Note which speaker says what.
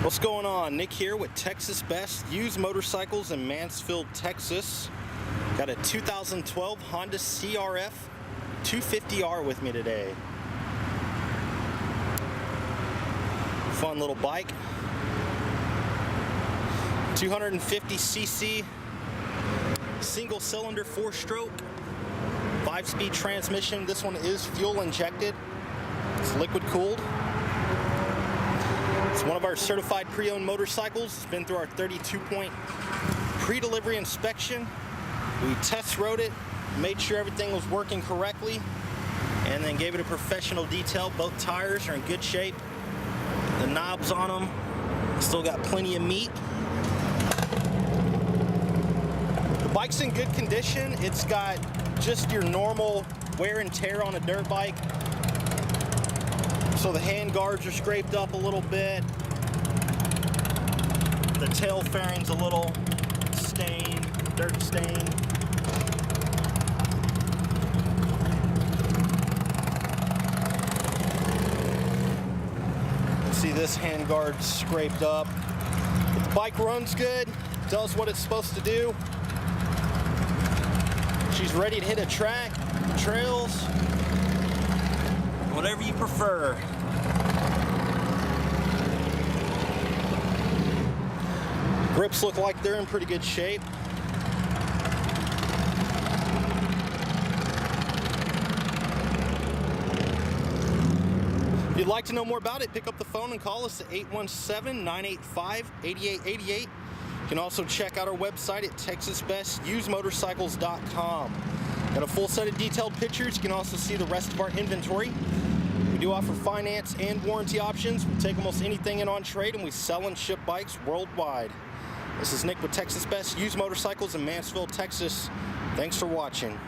Speaker 1: What's going on? Nick here with Texas Best Used Motorcycles in Mansfield, Texas. Got a 2012 Honda CRF250R with me today. Fun little bike. 250cc single cylinder 4-stroke 5-speed transmission. This one is fuel injected. It's liquid cooled. It's one of our certified pre-owned motorcycles. It's been through our 32-point pre-delivery inspection. We test rode it, made sure everything was working correctly, and then gave it a professional detail. Both tires are in good shape. The knobs on them still got plenty of meat. The bike's in good condition. It's got just your normal wear and tear on a dirt bike. So the hand guards are scraped up a little bit. The tail fairing's a little stained, dirt stained. See, this hand guard's scraped up. But the bike runs good, does what it's supposed to do. She's ready to hit a track, trails, whatever you prefer. Grips look like they're in pretty good shape. If you'd like to know more about it, pick up the phone and call us at 817-985-8888. You can also check out our website at texasbestusedmotorcycles.com. Got a full set of detailed pictures. You can also see the rest of our inventory. We do offer finance and warranty options. We take almost anything in on trade, and we sell and ship bikes worldwide. This is Nick with Texas Best Used Motorcycles in Mansfield, Texas. Thanks for watching.